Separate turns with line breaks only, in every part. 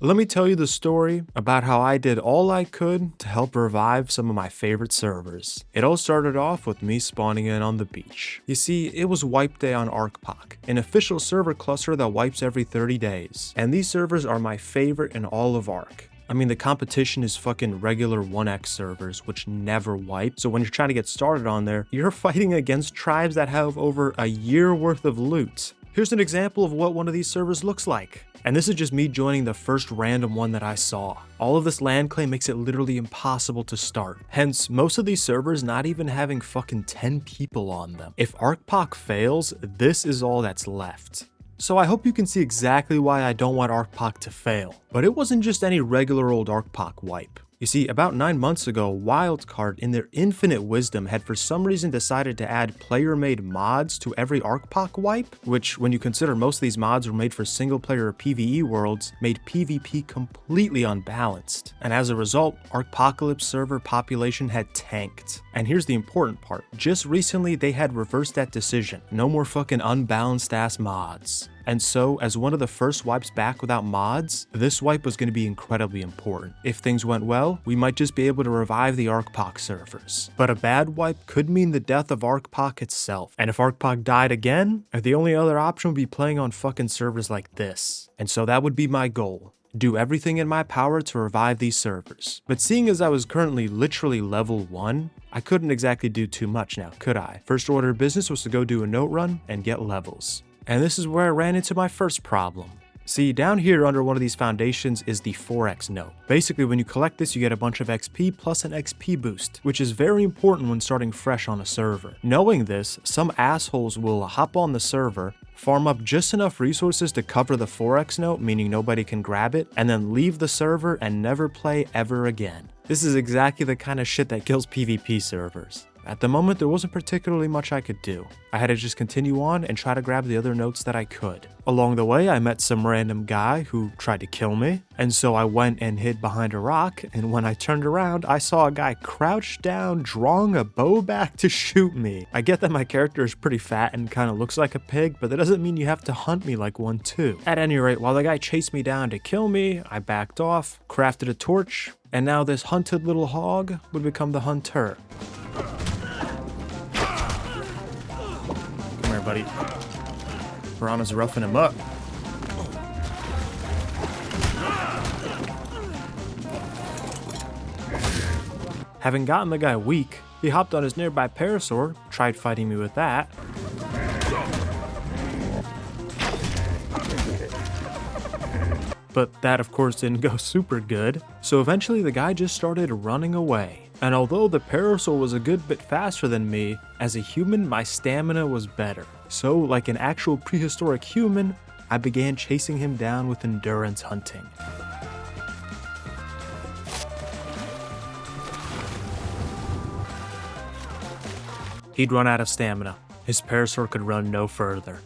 Let me tell you the story about how I did all I could to help revive some of my favorite servers. It all started off with me spawning in on the beach. You see, it was wipe day on Arkpoc, an official server cluster that wipes every 30 days. And these servers are my favorite in all of Ark. I mean, the competition is fucking regular 1x servers, which never wipe. So when you're trying to get started on there, you're fighting against tribes that have over a year worth of loot. Here's an example of what one of these servers looks like. And this is just me joining the first random one that I saw. All of this land claim makes it literally impossible to start. Hence, most of these servers not even having fucking 10 people on them. If Arkpoc fails, this is all that's left. So I hope you can see exactly why I don't want Arkpoc to fail. But it wasn't just any regular old Arkpoc wipe. You see, about 9 months ago, Wildcard, in their infinite wisdom, had for some reason decided to add player-made mods to every Arkpoc wipe, which, when you consider most of these mods were made for single-player PvE worlds, made PvP completely unbalanced. And as a result, Arkpocalypse server population had tanked. And here's the important part. Just recently, they had reversed that decision. No more fucking unbalanced-ass mods. And so, as one of the first wipes back without mods, this wipe was going to be incredibly important. If things went well, we might just be able to revive the Arkpoc servers. But a bad wipe could mean the death of Arkpoc itself. And if Arkpoc died again, the only other option would be playing on fucking servers like this. And so that would be my goal. Do everything in my power to revive these servers. But seeing as I was currently literally level 1, I couldn't exactly do too much now, could I? First order of business was to go do a note run and get levels. And this is where I ran into my first problem. See, down here under one of these foundations is the 4x note. Basically, when you collect this, you get a bunch of XP plus an XP boost, which is very important when starting fresh on a server. Knowing this, some assholes will hop on the server, farm up just enough resources to cover the 4x note, meaning nobody can grab it, and then leave the server and never play ever again. This is exactly the kind of shit that kills PvP servers. At the moment, there wasn't particularly much I could do. I had to just continue on and try to grab the other notes that I could. Along the way, I met some random guy who tried to kill me, and so I went and hid behind a rock, and when I turned around, I saw a guy crouched down, drawing a bow back to shoot me. I get that my character is pretty fat and kind of looks like a pig, but that doesn't mean you have to hunt me like one too. At any rate, while the guy chased me down to kill me, I backed off, crafted a torch, and now this hunted little hog would become the hunter. Buddy. Piranha's roughing him up. Having gotten the guy weak, he hopped on his nearby parasaur, tried fighting me with that. But that of course didn't go super good, so eventually the guy just started running away. And although the parasaur was a good bit faster than me, as a human my stamina was better. So like an actual prehistoric human, I began chasing him down with endurance hunting. He'd run out of stamina. His parasaur could run no further.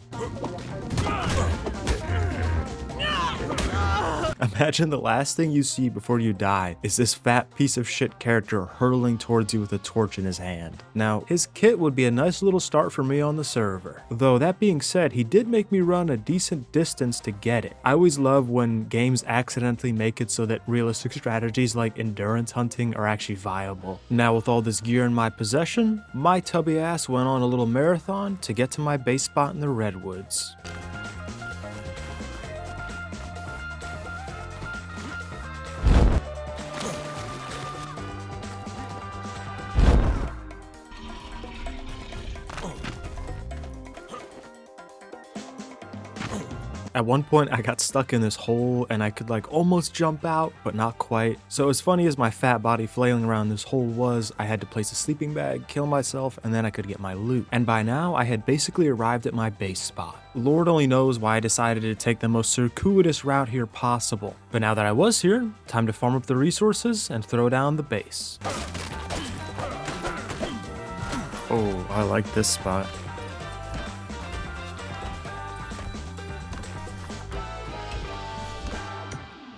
Imagine the last thing you see before you die is this fat piece of shit character hurtling towards you with a torch in his hand. Now, his kit would be a nice little start for me on the server. Though that being said, he did make me run a decent distance to get it. I always love when games accidentally make it so that realistic strategies like endurance hunting are actually viable. Now with all this gear in my possession, my tubby ass went on a little marathon to get to my base spot in the redwoods. At one point I got stuck in this hole and I could like almost jump out, but not quite. So as funny as my fat body flailing around this hole was, I had to place a sleeping bag, kill myself, and then I could get my loot. And by now I had basically arrived at my base spot. Lord only knows why I decided to take the most circuitous route here possible. But now that I was here, time to farm up the resources and throw down the base. Oh, I like this spot.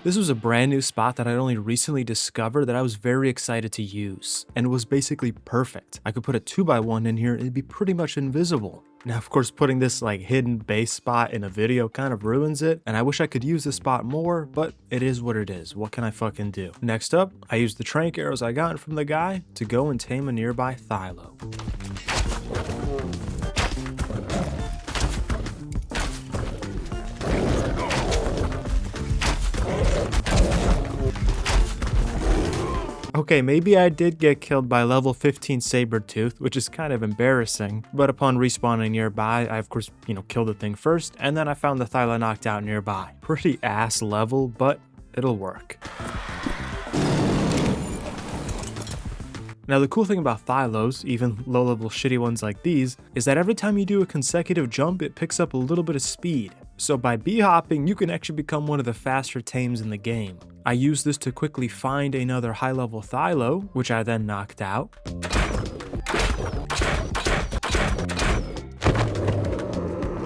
This was a brand new spot that I only recently discovered that I was very excited to use, and it was basically perfect. I could put a 2x1 in here and it'd be pretty much invisible. Now, of course, putting this like hidden base spot in a video kind of ruins it, and I wish I could use this spot more, but it is what it is. What can I fucking do? Next up, I used the trank arrows I got from the guy to go and tame a nearby Thylo. Okay, maybe I did get killed by level 15 Sabertooth, which is kind of embarrassing, but upon respawning nearby, I of course, killed the thing first, and then I found the Thyla knocked out nearby. Pretty ass level, but it'll work. Now the cool thing about Thylos, even low-level shitty ones like these, is that every time you do a consecutive jump, it picks up a little bit of speed. So by bee-hopping, you can actually become one of the faster tames in the game. I used this to quickly find another high-level Thylo, which I then knocked out.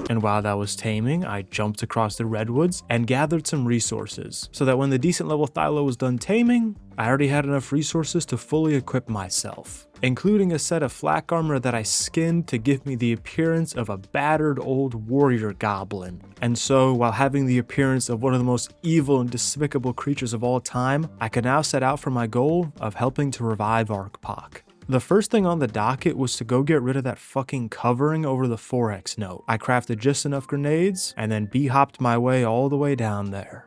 And while that was taming, I jumped across the redwoods and gathered some resources, so that when the decent level Thylo was done taming, I already had enough resources to fully equip myself, including a set of flak armor that I skinned to give me the appearance of a battered old warrior goblin. And so, while having the appearance of one of the most evil and despicable creatures of all time, I could now set out for my goal of helping to revive Arkpoc. The first thing on the docket was to go get rid of that fucking covering over the 4x note. I crafted just enough grenades, and then bee-hopped my way all the way down there.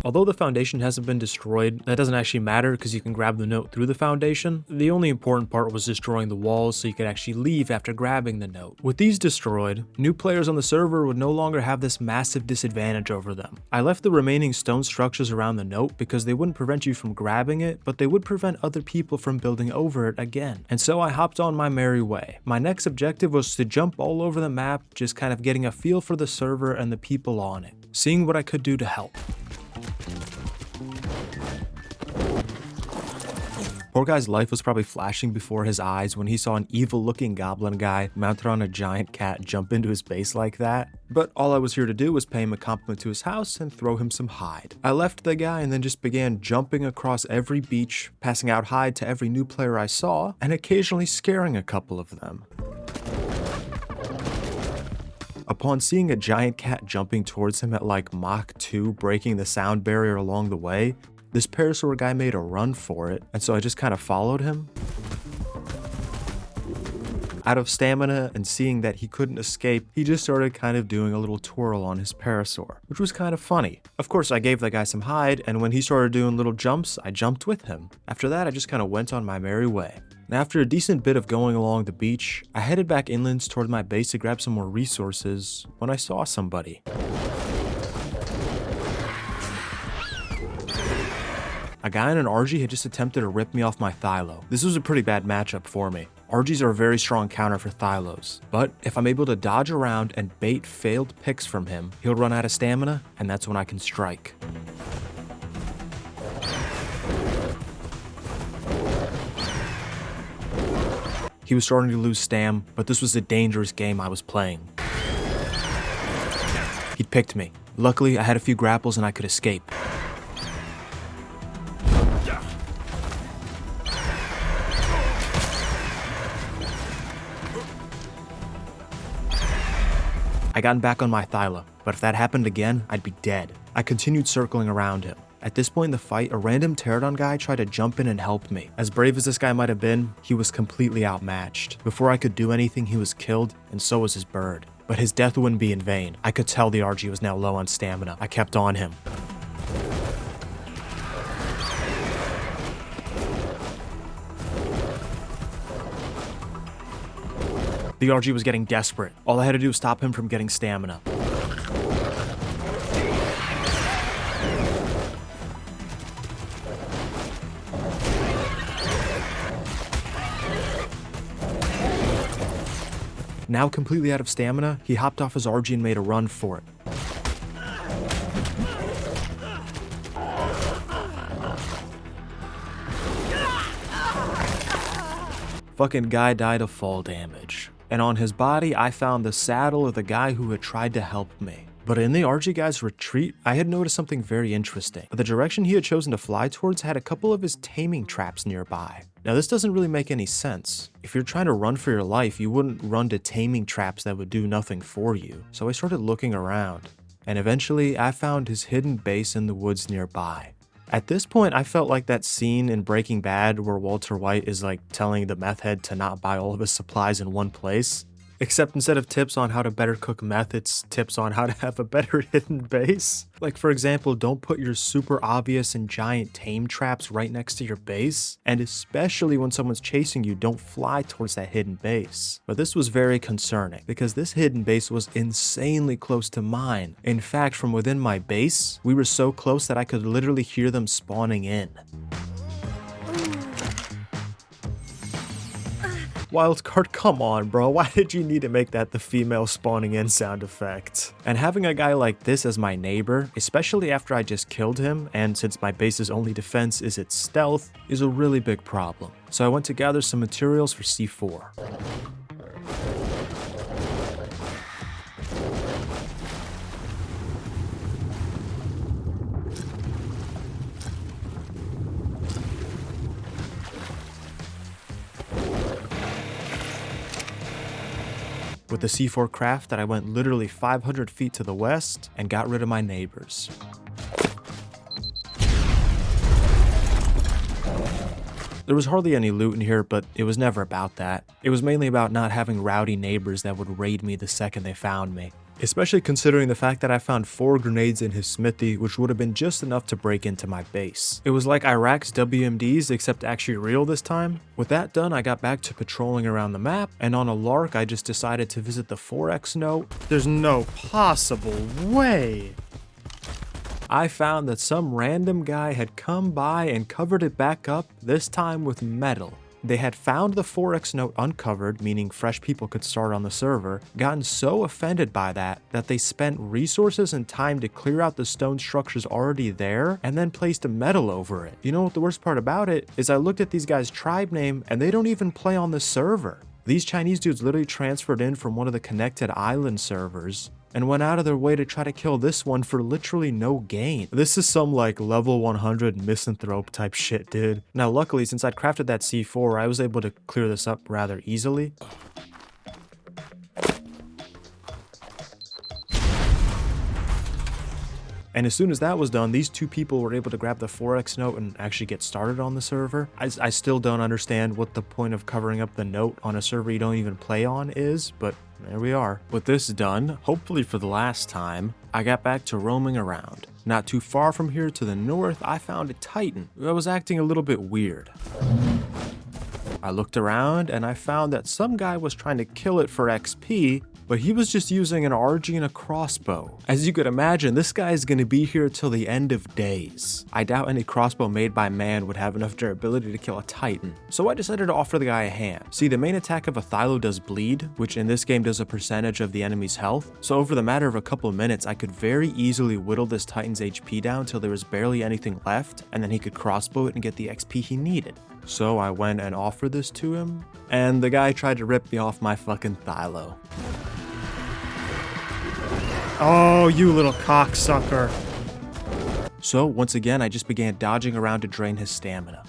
Although the foundation hasn't been destroyed, that doesn't actually matter because you can grab the note through the foundation. The only important part was destroying the walls so you could actually leave after grabbing the note. With these destroyed, new players on the server would no longer have this massive disadvantage over them. I left the remaining stone structures around the note because they wouldn't prevent you from grabbing it, but they would prevent other people from building over it again. And so I hopped on my merry way. My next objective was to jump all over the map, just kind of getting a feel for the server and the people on it, seeing what I could do to help. Poor guy's life was probably flashing before his eyes when he saw an evil-looking goblin guy mounted on a giant cat jump into his base like that. But all I was here to do was pay him a compliment to his house and throw him some hide. I left the guy and then just began jumping across every beach, passing out hide to every new player I saw, and occasionally scaring a couple of them. Upon seeing a giant cat jumping towards him at like Mach 2, breaking the sound barrier along the way, this parasaur guy made a run for it, and so I just kind of followed him. Out of stamina and seeing that he couldn't escape, he just started kind of doing a little twirl on his parasaur, which was kind of funny. Of course, I gave the guy some hide, and when he started doing little jumps, I jumped with him. After that, I just kind of went on my merry way. And after a decent bit of going along the beach, I headed back inland toward my base to grab some more resources when I saw somebody. A guy in an RG had just attempted to rip me off my Thylo. This was a pretty bad matchup for me. RGs are a very strong counter for Thylos, but if I'm able to dodge around and bait failed picks from him, he'll run out of stamina, and that's when I can strike. He was starting to lose stam, but this was a dangerous game I was playing. He'd picked me. Luckily, I had a few grapples and I could escape. I got back on my Thyla, but if that happened again, I'd be dead. I continued circling around him. At this point in the fight, a random pterodon guy tried to jump in and help me. As brave as this guy might have been, he was completely outmatched. Before I could do anything, he was killed, and so was his bird. But his death wouldn't be in vain. I could tell the RG was now low on stamina. I kept on him. The RG was getting desperate. All I had to do was stop him from getting stamina. Now completely out of stamina, he hopped off his RG and made a run for it. Fucking guy died of fall damage. And on his body, I found the saddle of the guy who had tried to help me. But in the RG guy's retreat, I had noticed something very interesting. The direction he had chosen to fly towards had a couple of his taming traps nearby. Now this doesn't really make any sense. If you're trying to run for your life, you wouldn't run to taming traps that would do nothing for you. So I started looking around, and eventually I found his hidden base in the woods nearby. At this point, I felt like that scene in Breaking Bad where Walter White is like telling the meth head to not buy all of his supplies in one place. Except instead of tips on how to better cook meth, it's tips on how to have a better hidden base. Like for example, don't put your super obvious and giant tame traps right next to your base. And especially when someone's chasing you, don't fly towards that hidden base. But this was very concerning because this hidden base was insanely close to mine. In fact, from within my base, we were so close that I could literally hear them spawning in. Wildcard, come on, bro. Why did you need to make that the female spawning in sound effect? And having a guy like this as my neighbor, especially after I just killed him, and since my base's only defense is its stealth, is a really big problem. So I went to gather some materials for C4. With the C4 craft, I went literally 500 feet to the west and got rid of my neighbors. There was hardly any loot in here, but it was never about that. It was mainly about not having rowdy neighbors that would raid me the second they found me. Especially considering the fact that I found 4 grenades in his smithy, which would have been just enough to break into my base. It was like Iraq's WMDs, except actually real this time. With that done, I got back to patrolling around the map, and on a lark, I just decided to visit the 4X note. There's no possible way! I found that some random guy had come by and covered it back up, this time with metal. They had found the 4X note uncovered, meaning fresh people could start on the server, gotten so offended by that they spent resources and time to clear out the stone structures already there, and then placed a metal over it. You know what the worst part about it is? I looked at these guys' tribe name, and they don't even play on the server. These Chinese dudes literally transferred in from one of the connected island servers, and went out of their way to try to kill this one for literally no gain. This is some like level 100 misanthrope type shit, dude. Now luckily, since I'd crafted that C4, I was able to clear this up rather easily. And as soon as that was done, these 2 people were able to grab the 4X note and actually get started on the server. I still don't understand what the point of covering up the note on a server you don't even play on is, but there we are. With this done, hopefully for the last time, I got back to roaming around. Not too far from here to the north, I found a Titan that was acting a little bit weird. I looked around and I found that some guy was trying to kill it for XP, but he was just using an RG and a crossbow. As you could imagine, this guy is going to be here till the end of days. I doubt any crossbow made by man would have enough durability to kill a Titan, so I decided to offer the guy a hand. See, the main attack of a Thylo does bleed, which in this game does a percentage of the enemy's health, so over the matter of a couple of minutes, I could very easily whittle this Titan's HP down till there was barely anything left, and then he could crossbow it and get the XP he needed. So I went and offered this to him, and the guy tried to rip me off my fucking Thylo. Oh, you little cocksucker. So once again, I just began dodging around to drain his stamina.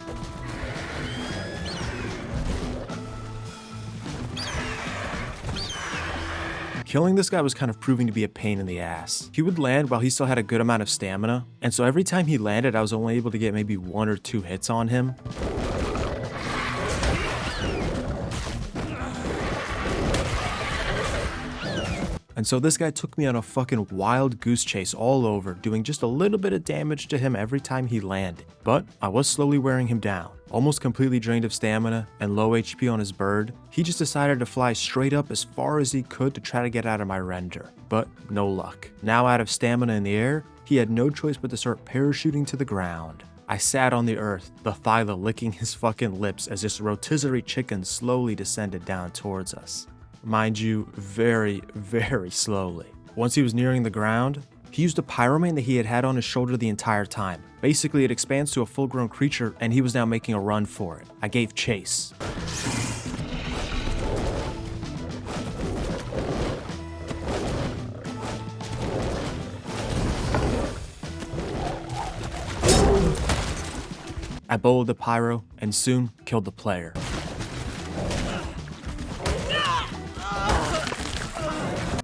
Killing this guy was kind of proving to be a pain in the ass. He would land while he still had a good amount of stamina, and so every time he landed, I was only able to get maybe 1 or 2 hits on him. And so this guy took me on a fucking wild goose chase all over, doing just a little bit of damage to him every time he landed. But I was slowly wearing him down. Almost completely drained of stamina and low HP on his bird, he just decided to fly straight up as far as he could to try to get out of my render. But no luck. Now out of stamina in the air, he had no choice but to start parachuting to the ground. I sat on the earth, the Thyla licking his fucking lips as this rotisserie chicken slowly descended down towards us. Mind you, very, very slowly. Once he was nearing the ground, he used a pyromane that he had had on his shoulder the entire time. Basically, it expands to a full-grown creature, and he was now making a run for it. I gave chase. I bowled the pyro and soon killed the player.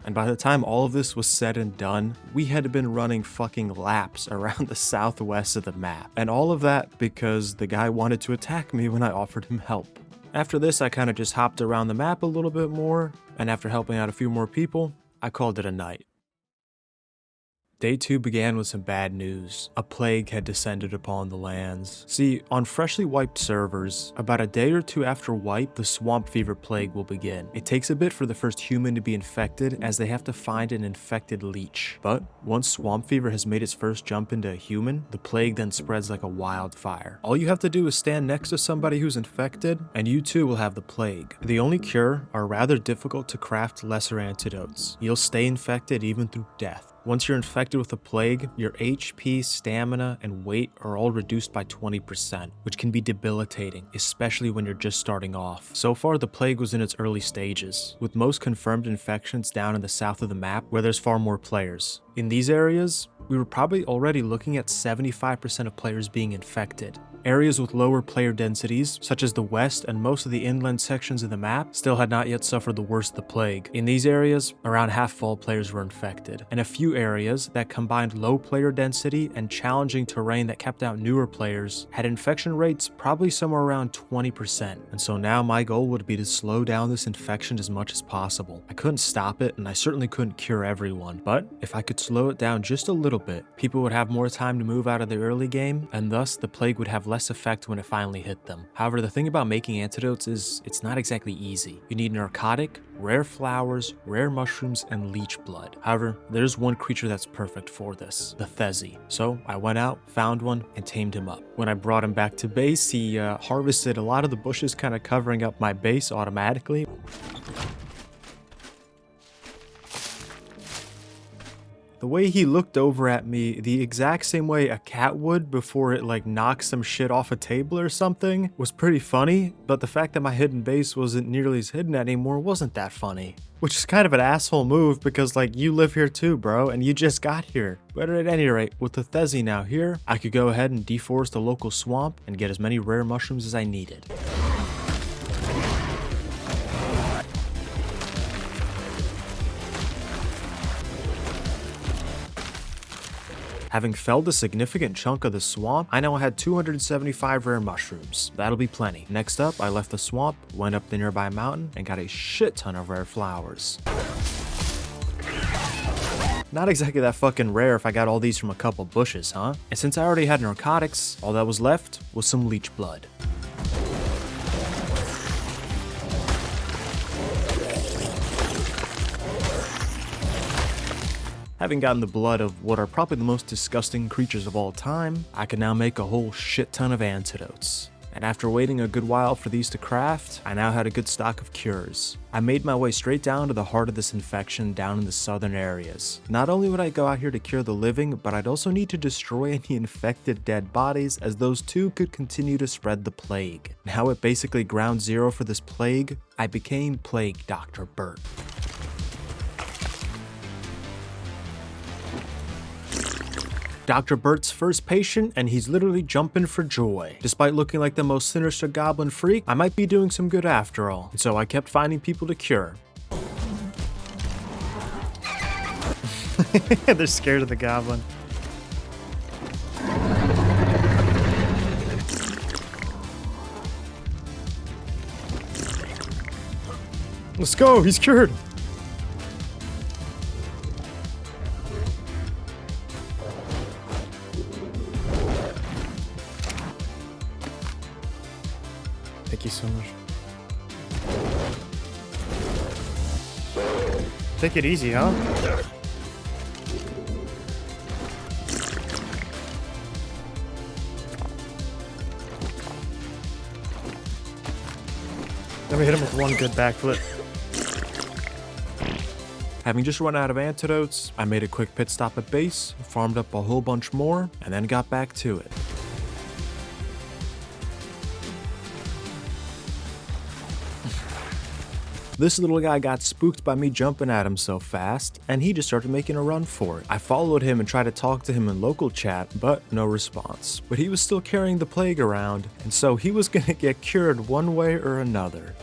And by the time all of this was said and done, we had been running fucking laps around the southwest of the map. And all of that because the guy wanted to attack me when I offered him help. After this, I kind of just hopped around the map a little bit more, and after helping out a few more people, I called it a night. Day 2 began with some bad news. A plague had descended upon the lands. See, on freshly wiped servers, about a day or two after wipe, the swamp fever plague will begin. It takes a bit for the first human to be infected, as they have to find an infected leech. But once swamp fever has made its first jump into a human, the plague then spreads like a wildfire. All you have to do is stand next to somebody who's infected, and you too will have the plague. The only cure are rather difficult to craft lesser antidotes. You'll stay infected even through death. Once you're infected with the plague, your HP, stamina, and weight are all reduced by 20%, which can be debilitating, especially when you're just starting off. So far, the plague was in its early stages, with most confirmed infections down in the south of the map, where there's far more players. In these areas, we were probably already looking at 75% of players being infected. Areas with lower player densities, such as the west and most of the inland sections of the map, still had not yet suffered the worst of the plague. In these areas, around half of all players were infected, and a few areas that combined low player density and challenging terrain that kept out newer players had infection rates probably somewhere around 20%. And so now my goal would be to slow down this infection as much as possible. I couldn't stop it, and I certainly couldn't cure everyone, but if I could slow it down just a little bit, people would have more time to move out of the early game, and thus the plague would have less effect when it finally hit them. However, the thing about making antidotes is it's not exactly easy. You need narcotic, rare flowers, rare mushrooms, and leech blood. However, there's one creature that's perfect for this, the Thezi. So I went out, found one, and tamed him up. When I brought him back to base, he harvested a lot of the bushes kind of covering up my base automatically. The way he looked over at me, the exact same way a cat would before it like knocks some shit off a table or something, was pretty funny, but the fact that my hidden base wasn't nearly as hidden anymore wasn't that funny. Which is kind of an asshole move because like you live here too, bro, and you just got here. But at any rate, with the Thezi now here, I could go ahead and deforest the local swamp and get as many rare mushrooms as I needed. Having felled a significant chunk of the swamp, I now had 275 rare mushrooms. That'll be plenty. Next up, I left the swamp, went up the nearby mountain, and got a shit ton of rare flowers. Not exactly that fucking rare if I got all these from a couple bushes, huh? And since I already had narcotics, all that was left was some leech blood. Having gotten the blood of what are probably the most disgusting creatures of all time, I can now make a whole shit ton of antidotes. And after waiting a good while for these to craft, I now had a good stock of cures. I made my way straight down to the heart of this infection down in the southern areas. Not only would I go out here to cure the living, but I'd also need to destroy any infected dead bodies, as those too could continue to spread the plague. Now at basically ground zero for this plague, I became Plague Dr. Burt. Dr. Burt's first patient, and he's literally jumping for joy. Despite looking like the most sinister goblin freak, I might be doing some good after all. And so I kept finding people to cure. They're scared of the goblin. Let's go, he's cured. Thank you so much. Take it easy, huh? Let me hit him with one good backflip. Having just run out of antidotes, I made a quick pit stop at base, farmed up a whole bunch more, and then got back to it. This little guy got spooked by me jumping at him so fast, and he just started making a run for it. I followed him and tried to talk to him in local chat, but no response. But he was still carrying the plague around, and so he was gonna get cured one way or another.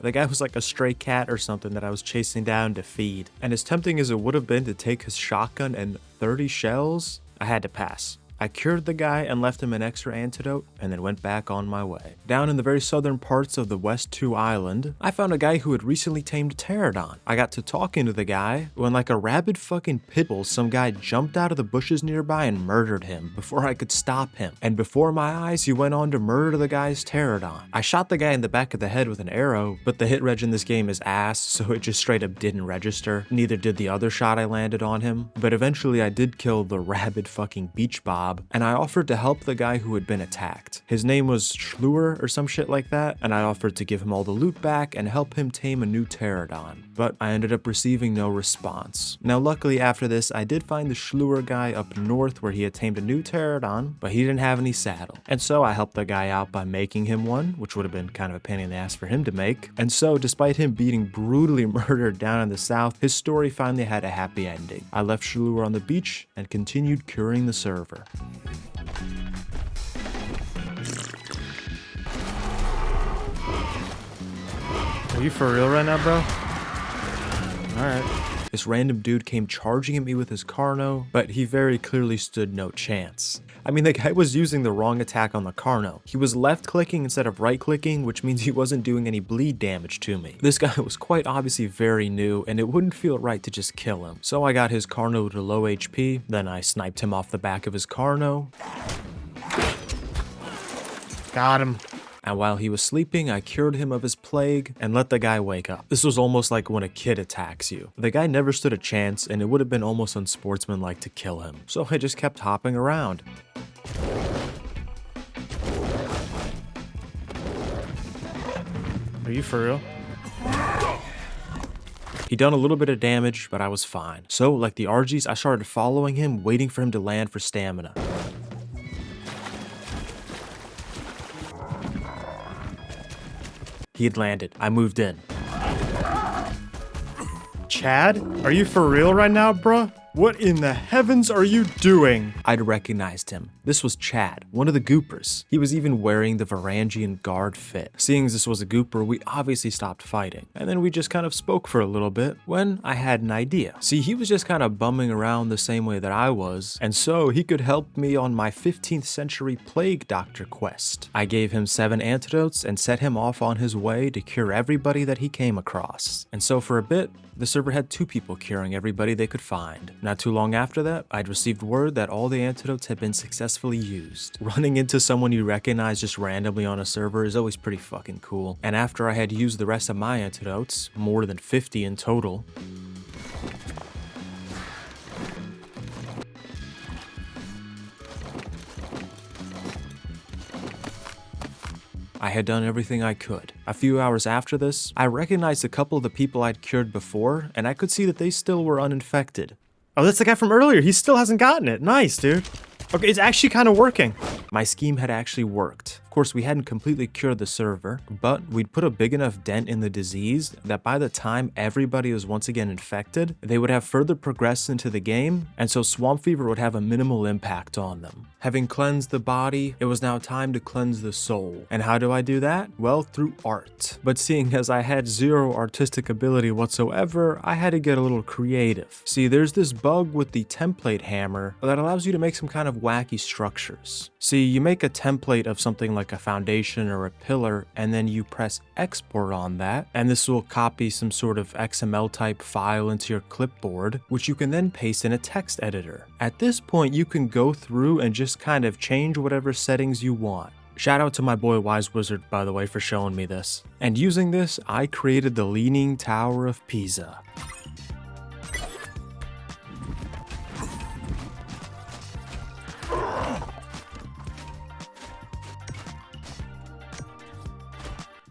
The guy was like a stray cat or something that I was chasing down to feed. And as tempting as it would have been to take his shotgun and 30 shells, I had to pass. I cured the guy and left him an extra antidote and then went back on my way. Down in the very southern parts of the West 2 Island, I found a guy who had recently tamed a pterodon. I got to talking to the guy when like a rabid fucking pit bull, some guy jumped out of the bushes nearby and murdered him before I could stop him. And before my eyes, he went on to murder the guy's pterodon. I shot the guy in the back of the head with an arrow, but the hit reg in this game is ass, so it just straight up didn't register. Neither did the other shot I landed on him. But eventually I did kill the rabid fucking beach bob, and I offered to help the guy who had been attacked. His name was Schluer or some shit like that, and I offered to give him all the loot back and help him tame a new pterodon, but I ended up receiving no response. Now luckily after this, I did find the Schluer guy up north where he had tamed a new pterodon, but he didn't have any saddle. And so I helped the guy out by making him one, which would have been kind of a pain in the ass for him to make. And so despite him being brutally murdered down in the south, his story finally had a happy ending. I left Schluer on the beach and continued curing the server. Are you for real right now, bro? Alright. This random dude came charging at me with his Carno, but he very clearly stood no chance. I mean, the guy was using the wrong attack on the Carno. He was left clicking instead of right clicking, which means he wasn't doing any bleed damage to me. This guy was quite obviously very new, and it wouldn't feel right to just kill him. So I got his Carno to low HP, then I sniped him off the back of his Carno. Got him. And while he was sleeping, I cured him of his plague and let the guy wake up. This was almost like when a kid attacks you. The guy never stood a chance, and it would have been almost unsportsmanlike to kill him. So I just kept hopping around. Are you for real? He done a little bit of damage, but I was fine. So, like the RGs, I started following him, waiting for him to land for stamina. He had landed. I moved in. Chad? Are you for real right now, bruh? What in the heavens are you doing? I'd recognized him. This was Chad, one of the goopers. He was even wearing the Varangian guard fit. Seeing as this was a gooper, we obviously stopped fighting. And then we just kind of spoke for a little bit when I had an idea. See, he was just kind of bumming around the same way that I was, and so he could help me on my 15th century plague doctor quest. I gave him 7 antidotes and set him off on his way to cure everybody that he came across. And so for a bit, the server had 2 people curing everybody they could find. Not too long after that, I'd received word that all the antidotes had been successfully used. Running into someone you recognize just randomly on a server is always pretty fucking cool. And after I had used the rest of my antidotes, more than 50 in total, I had done everything I could. A few hours after this, I recognized a couple of the people I'd cured before, and I could see that they still were uninfected. Oh, that's the guy from earlier. He still hasn't gotten it. Nice, dude. Okay, it's actually kind of working. My scheme had actually worked. Of course, we hadn't completely cured the server, but we'd put a big enough dent in the disease that by the time everybody was once again infected, they would have further progressed into the game, and so swamp fever would have a minimal impact on them. Having cleansed the body, it was now time to cleanse the soul. And how do I do that? Well, through art. But seeing as I had 0 artistic ability whatsoever, I had to get a little creative. See, there's this bug with the template hammer that allows you to make some kind of wacky structures. See, you make a template of something like a foundation or a pillar, and then you press export on that, and this will copy some sort of XML type file into your clipboard, which you can then paste in a text editor. At this point, you can go through and just kind of change whatever settings you want. Shout out to my boy Wise Wizard, by the way, for showing me this. And using this, I created the Leaning Tower of Pisa.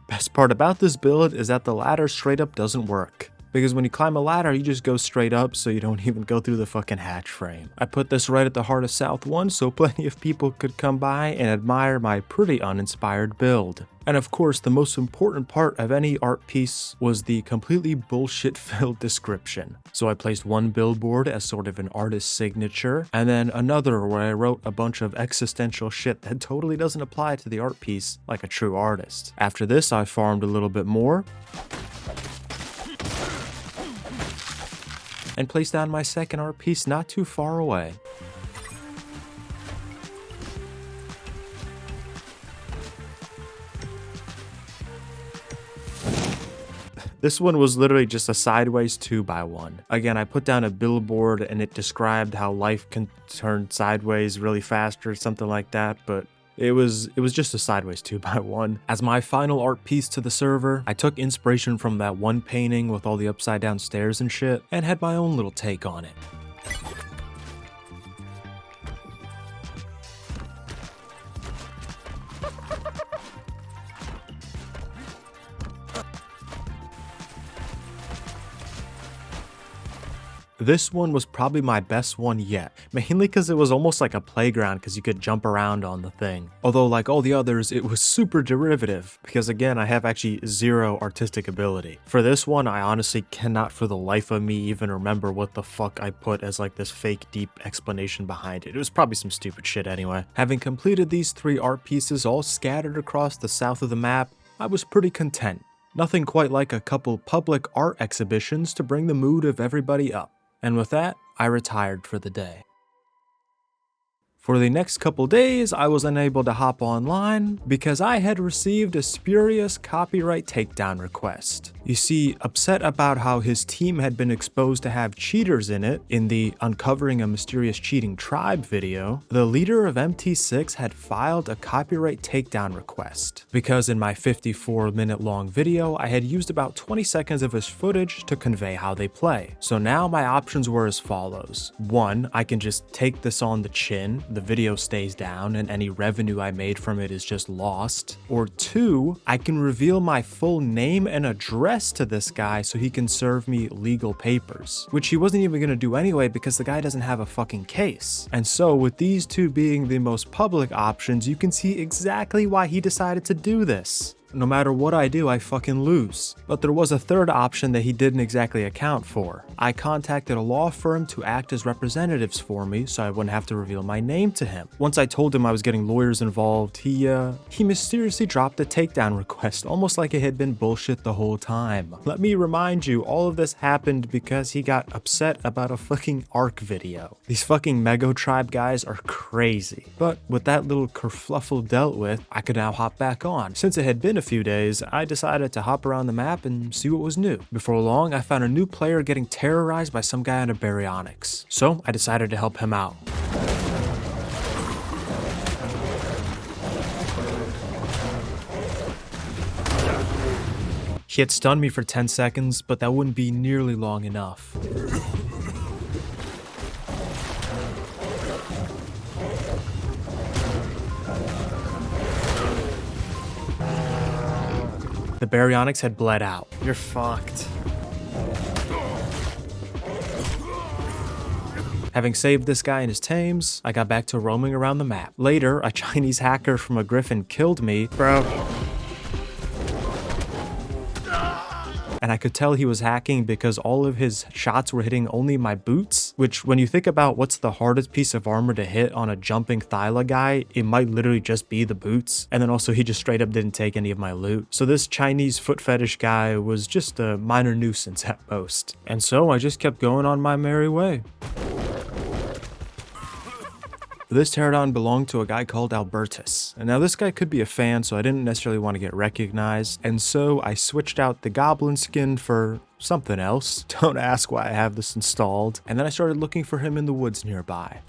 Best part about this build is that the ladder straight up doesn't work. because when you climb a ladder, you just go straight up so you don't even go through the fucking hatch frame. I put this right at the heart of South 1 so plenty of people could come by and admire my pretty uninspired build. And of course, the most important part of any art piece was the completely bullshit-filled description. So I placed one billboard as sort of an artist's signature, and then another where I wrote a bunch of existential shit that totally doesn't apply to the art piece like a true artist. After this, I farmed a little bit more, and placed down my second art piece not too far away. This one was literally just a sideways 2x1. Again, I put down a billboard and it described how life can turn sideways really fast or something like that, but it was just a sideways 2x1. As my final art piece to the server, I took inspiration from that one painting with all the upside down stairs and shit, and had my own little take on it. This one was probably my best one yet, mainly because it was almost like a playground because you could jump around on the thing. Although like all the others, it was super derivative because again, I have actually zero artistic ability. For this one, I honestly cannot for the life of me even remember what the fuck I put as like this fake deep explanation behind it. It was probably some stupid shit anyway. Having completed these 3 art pieces all scattered across the south of the map, I was pretty content. Nothing quite like a couple public art exhibitions to bring the mood of everybody up. And with that, I retired for the day. For the next couple days, I was unable to hop online because I had received a spurious copyright takedown request. You see, upset about how his team had been exposed to have cheaters in it in the Uncovering a Mysterious Cheating Tribe video, the leader of MT6 had filed a copyright takedown request. Because in my 54-minute long video, I had used about 20 seconds of his footage to convey how they play. So now my options were as follows. 1, I can just take this on the chin, the video stays down and any revenue I made from it is just lost. Or 2, I can reveal my full name and address to this guy so he can serve me legal papers, which he wasn't even going to do anyway because the guy doesn't have a fucking case. And so with these 2 being the most public options, you can see exactly why he decided to do this. No matter what I do, I fucking lose. But there was a third option that he didn't exactly account for. I contacted a law firm to act as representatives for me so I wouldn't have to reveal my name to him. Once I told him I was getting lawyers involved, he mysteriously dropped a takedown request, almost like it had been bullshit the whole time. Let me remind you, all of this happened because he got upset about a fucking Ark video. These fucking Mego Tribe guys are crazy. But with that little kerfluffle dealt with, I could now hop back on. Since it had been a few days, I decided to hop around the map and see what was new. Before long, I found a new player getting terrorized by some guy on a baryonyx. So I decided to help him out. He had stunned me for 10 seconds, but that wouldn't be nearly long enough. The baryonyx had bled out. You're fucked. Having saved this guy and his tames, I got back to roaming around the map. Later, a Chinese hacker from a griffin killed me. Bro. And I could tell he was hacking because all of his shots were hitting only my boots, which when you think about what's the hardest piece of armor to hit on a jumping Thyla guy, it might literally just be the boots. And then also he just straight up didn't take any of my loot. So this Chinese foot fetish guy was just a minor nuisance at most. And so I just kept going on my merry way. This pterodon belonged to a guy called Albertus. And now this guy could be a fan, so I didn't necessarily want to get recognized. And so I switched out the goblin skin for something else. Don't ask why I have this installed. And then I started looking for him in the woods nearby.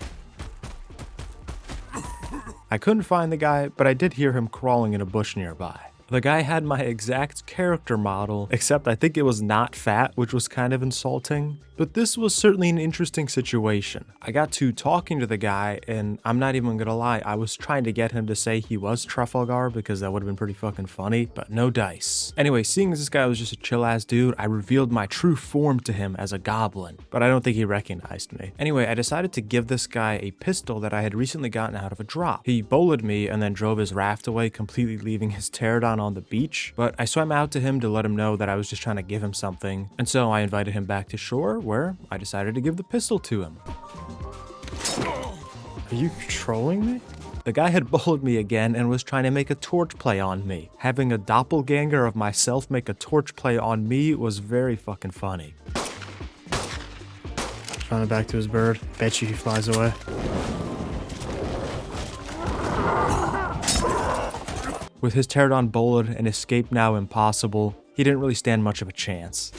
I couldn't find the guy, but I did hear him crawling in a bush nearby. The guy had my exact character model, except I think it was not fat, which was kind of insulting. But this was certainly an interesting situation. I got to talking to the guy, and I'm not even gonna lie, I was trying to get him to say he was Trafalgar because that would have been pretty fucking funny, but no dice. Anyway, seeing as this guy was just a chill ass dude, I revealed my true form to him as a goblin, but I don't think he recognized me. Anyway, I decided to give this guy a pistol that I had recently gotten out of a drop. He bullied me and then drove his raft away, completely leaving his pterodon on the beach, but I swam out to him to let him know that I was just trying to give him something, and so I invited him back to shore, where I decided to give the pistol to him. Are you trolling me? The guy had bullied me again and was trying to make a torch play on me. Having a doppelganger of myself make a torch play on me was very fucking funny. Trying back to his bird. Bet you he flies away. With his pterodon bullied and escape now impossible, he didn't really stand much of a chance.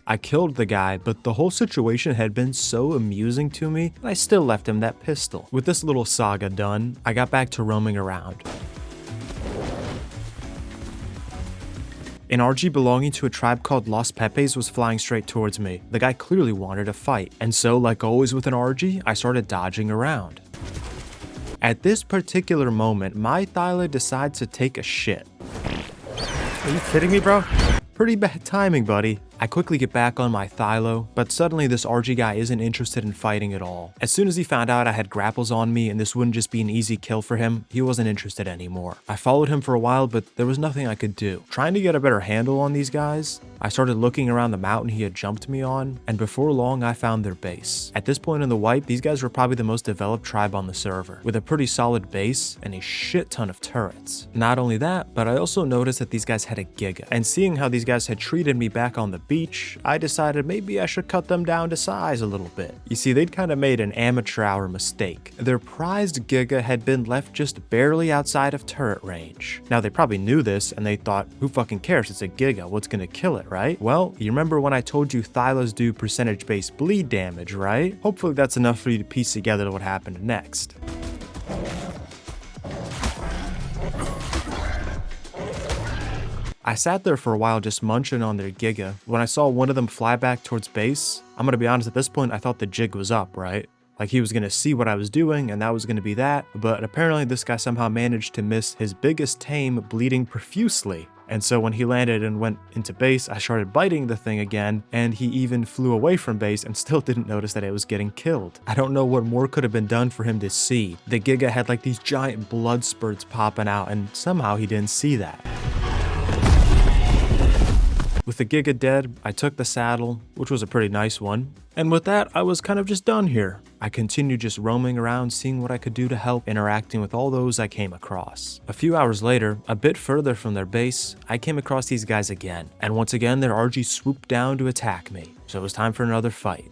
I killed the guy, but the whole situation had been so amusing to me that I still left him that pistol. With this little saga done, I got back to roaming around. An RG belonging to a tribe called Los Pepes was flying straight towards me. The guy clearly wanted a fight, and so, like always with an RG, I started dodging around. At this particular moment, my Thyla decides to take a shit. Are you kidding me, bro? Pretty bad timing, buddy. I quickly get back on my Thylo, but suddenly this RG guy isn't interested in fighting at all. As soon as he found out I had grapples on me and this wouldn't just be an easy kill for him, he wasn't interested anymore. I followed him for a while, but there was nothing I could do. Trying to get a better handle on these guys, I started looking around the mountain he had jumped me on, and before long I found their base. At this point in the wipe, these guys were probably the most developed tribe on the server, with a pretty solid base and a shit ton of turrets. Not only that, but I also noticed that these guys had a Giga, and seeing how these guys had treated me back on the beach, I decided maybe I should cut them down to size a little bit. You see, they'd kind of made an amateur hour mistake. Their prized Giga had been left just barely outside of turret range. Now they probably knew this and they thought, who fucking cares, it's a Giga, what's gonna kill it, right? Well, you remember when I told you Thylas do percentage-based bleed damage, right? Hopefully that's enough for you to piece together what happened next. I sat there for a while just munching on their Giga. When I saw one of them fly back towards base, I'm gonna be honest, at this point I thought the jig was up, right? Like he was gonna see what I was doing and that was gonna be that, but apparently this guy somehow managed to miss his biggest tame bleeding profusely. And so when he landed and went into base, I started biting the thing again, and he even flew away from base and still didn't notice that it was getting killed. I don't know what more could have been done for him to see. The Giga had like these giant blood spurts popping out, and somehow he didn't see that. With the Giga dead, I took the saddle, which was a pretty nice one, and with that, I was kind of just done here. I continued just roaming around, seeing what I could do to help, interacting with all those I came across. A few hours later, a bit further from their base, I came across these guys again, and once again their RG swooped down to attack me, so it was time for another fight.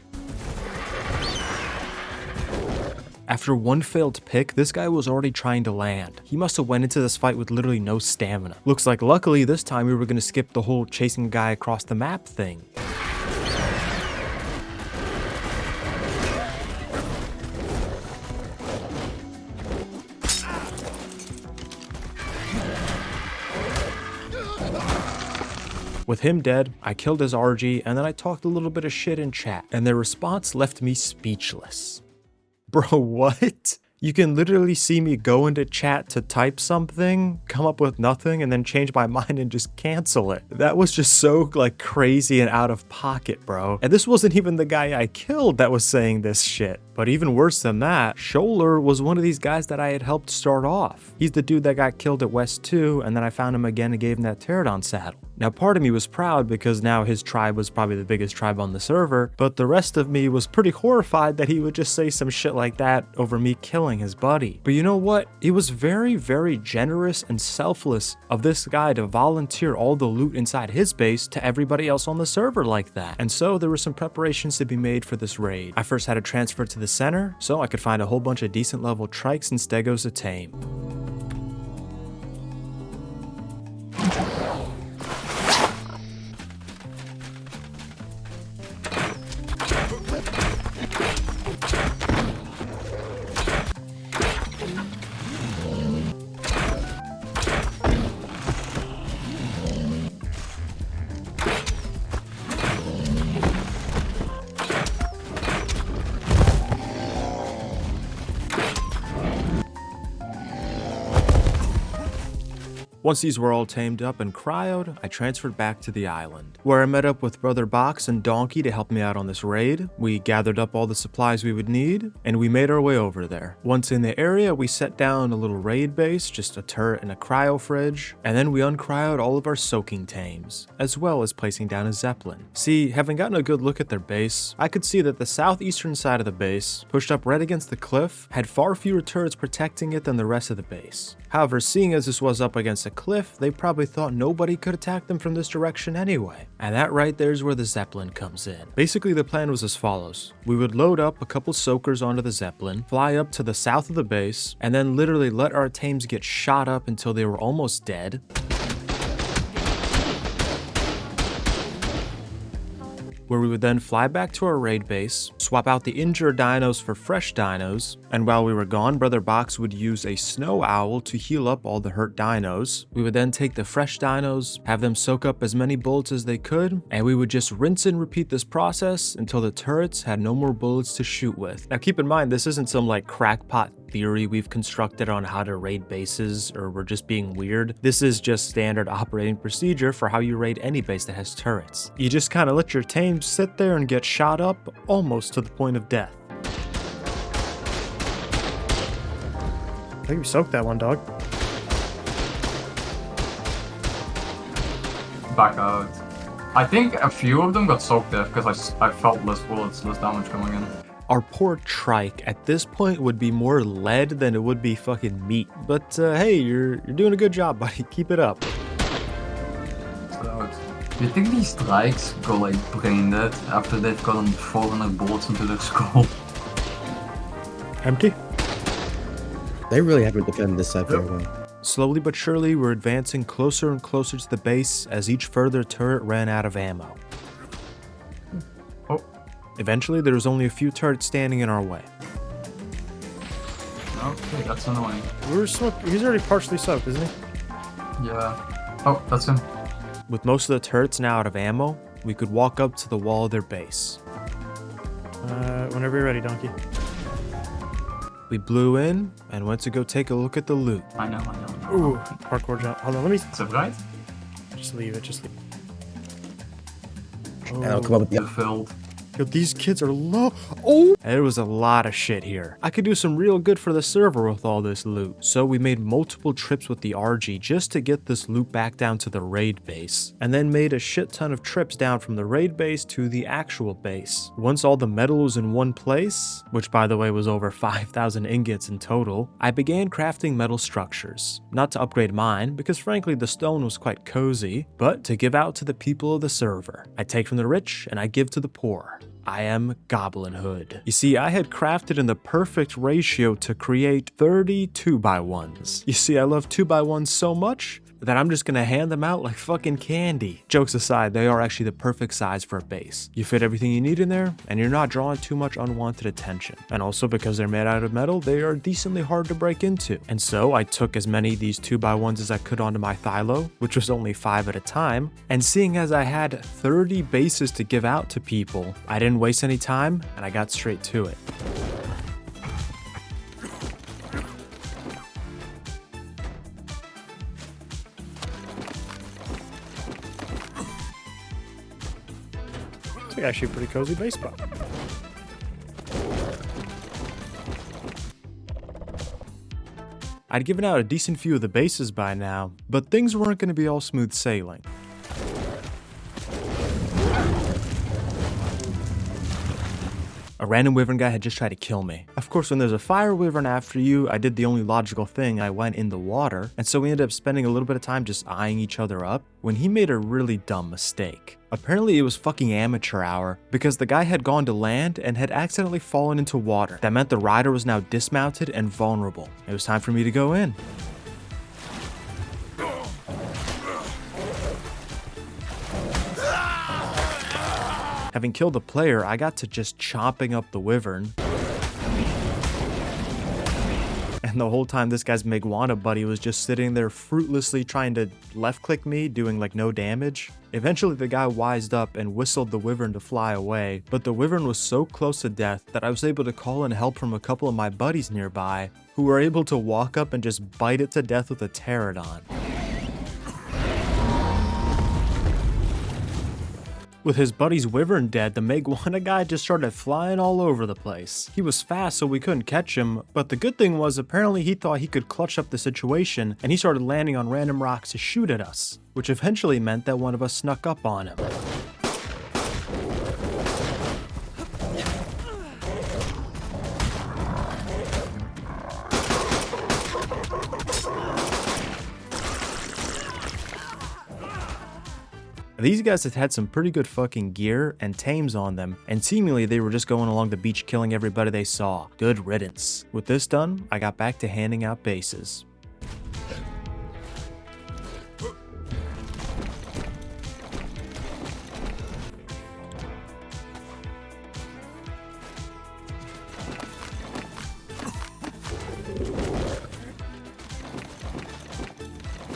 After one failed pick, this guy was already trying to land. He must have went into this fight with literally no stamina. Looks like luckily this time we were going to skip the whole chasing a guy across the map thing. With him dead, I killed his RG and then I talked a little bit of shit in chat, and their response left me speechless. Bro, what? You can literally see me go into chat to type something, come up with nothing, and then change my mind and just cancel it. That was just so like crazy and out of pocket, bro. And this wasn't even the guy I killed that was saying this shit. But even worse than that, Scholler was one of these guys that I had helped start off. He's the dude that got killed at West 2, and then I found him again and gave him that pterodon saddle. Now part of me was proud because now his tribe was probably the biggest tribe on the server, but the rest of me was pretty horrified that he would just say some shit like that over me killing his buddy. But you know what? It was very, very generous and selfless of this guy to volunteer all the loot inside his base to everybody else on the server like that. And so there were some preparations to be made for this raid. I first had to transfer to the center so I could find a whole bunch of decent level trikes and stegos to tame. Once these were all tamed up and cryoed, I transferred back to the island, where I met up with Brother Box and Donkey to help me out on this raid. We gathered up all the supplies we would need, and we made our way over there. Once in the area, we set down a little raid base, just a turret and a cryo fridge, and then we uncryoed all of our soaking tames, as well as placing down a zeppelin. See, having gotten a good look at their base, I could see that the southeastern side of the base, pushed up right against the cliff, had far fewer turrets protecting it than the rest of the base. However, seeing as this was up against a cliff, they probably thought nobody could attack them from this direction anyway. And that right there is where the zeppelin comes in. Basically, the plan was as follows. We would load up a couple soakers onto the zeppelin, fly up to the south of the base, and then literally let our tames get shot up until they were almost dead. Where we would then fly back to our raid base, swap out the injured dinos for fresh dinos, and while we were gone, Brother Box would use a snow owl to heal up all the hurt dinos. We would then take the fresh dinos, have them soak up as many bullets as they could, and we would just rinse and repeat this process until the turrets had no more bullets to shoot with. Now keep in mind, this isn't some like crackpot theory we've constructed on how to raid bases, or we're just being weird. This is just standard operating procedure for how you raid any base that has turrets. You just kind of let your tames sit there and get shot up almost to the point of death.
I think we soaked that one, dog.
Back out. I think a few of them got soaked there because I felt less bullets, less damage coming in.
Our poor trike at this point would be more lead than it would be fucking meat. But hey, you're doing a good job, buddy. Keep it up.
So, do you think these trikes go like brain dead after they've gotten 400 bullets into their skull?
Empty?
They really haven't defended this side very well.
Slowly but surely, we're advancing closer and closer to the base as each further turret ran out of ammo. Eventually, there was only a few turrets standing in our way.
Okay, that's annoying.
He's already partially soaked, isn't he?
Yeah. Oh, that's him.
With most of the turrets now out of ammo, we could walk up to the wall of their base.
Whenever you're ready, Donkey.
We blew in and went to go take a look at the loot.
I know.
Ooh, parkour jump. Hold on, let me
Is it right?
just leave it. Just leave it.
I'll come up with
They're
the
filled.
Yo, these kids are low. Oh!
There was a lot of shit here. I could do some real good for the server with all this loot. So we made multiple trips with the RG just to get this loot back down to the raid base. And then made a shit ton of trips down from the raid base to the actual base. Once all the metal was in one place, which by the way was over 5,000 ingots in total, I began crafting metal structures. Not to upgrade mine, because frankly the stone was quite cozy, but to give out to the people of the server. I take from the rich and I give to the poor. I am Goblin Hood. You see, I had crafted in the perfect ratio to create 30 2x1s. You see, I love 2x1s so much that I'm just gonna hand them out like fucking candy. Jokes aside, they are actually the perfect size for a base. You fit everything you need in there, and you're not drawing too much unwanted attention. And also because they're made out of metal, they are decently hard to break into. And so I took as many of these 2x1s as I could onto my Thylo, which was only 5 at a time. And seeing as I had 30 bases to give out to people, I didn't waste any time, and I got straight to it.
It's actually a pretty cozy base spot.
I'd given out a decent few of the bases by now, but things weren't going to be all smooth sailing. A random wyvern guy had just tried to kill me. Of course, when there's a fire wyvern after you, I did the only logical thing, I went in the water, and so we ended up spending a little bit of time just eyeing each other up when he made a really dumb mistake. Apparently it was fucking amateur hour, because the guy had gone to land and had accidentally fallen into water. That meant the rider was now dismounted and vulnerable. It was time for me to go in. Having killed the player, I got to just chopping up the wyvern. And the whole time this guy's Miguana buddy was just sitting there fruitlessly trying to left click me, doing like no damage. Eventually the guy wised up and whistled the wyvern to fly away, but the wyvern was so close to death that I was able to call in help from a couple of my buddies nearby, who were able to walk up and just bite it to death with a pterodon. With his buddy's wyvern dead, the Meguana guy just started flying all over the place. He was fast so we couldn't catch him, but the good thing was apparently he thought he could clutch up the situation and he started landing on random rocks to shoot at us, which eventually meant that one of us snuck up on him. These guys had some pretty good fucking gear and tames on them, and seemingly they were just going along the beach killing everybody they saw. Good riddance. With this done, I got back to handing out bases.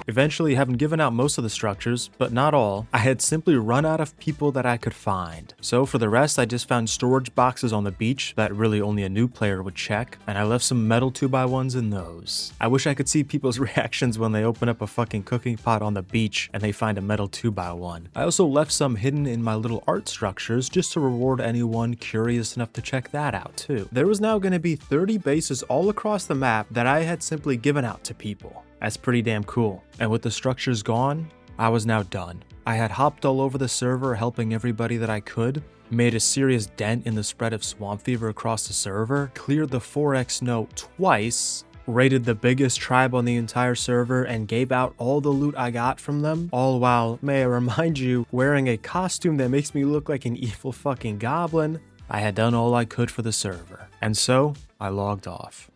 Eventually, having given out most of the structures, but not all, I had simply run out of people that I could find. So for the rest, I just found storage boxes on the beach that really only a new player would check, and I left some metal 2x1s in those. I wish I could see people's reactions when they open up a fucking cooking pot on the beach and they find a metal 2x1. I also left some hidden in my little art structures just to reward anyone curious enough to check that out too. There was now going to be 30 bases all across the map that I had simply given out to people. That's pretty damn cool. And with the structures gone, I was now done. I had hopped all over the server helping everybody that I could, made a serious dent in the spread of swamp fever across the server, cleared the 4x note twice, raided the biggest tribe on the entire server, and gave out all the loot I got from them, all while, may I remind you, wearing a costume that makes me look like an evil fucking goblin. I had done all I could for the server. And so, I logged off.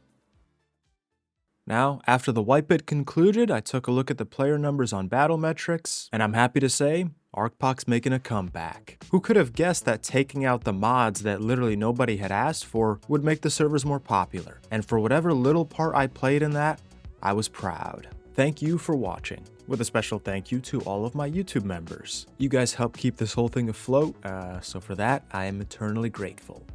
Now, after the wipe bit concluded, I took a look at the player numbers on battle metrics, and I'm happy to say, Arkpoc's making a comeback. Who could have guessed that taking out the mods that literally nobody had asked for would make the servers more popular? And for whatever little part I played in that, I was proud. Thank you for watching, with a special thank you to all of my YouTube members. You guys help keep this whole thing afloat, so for that, I am eternally grateful.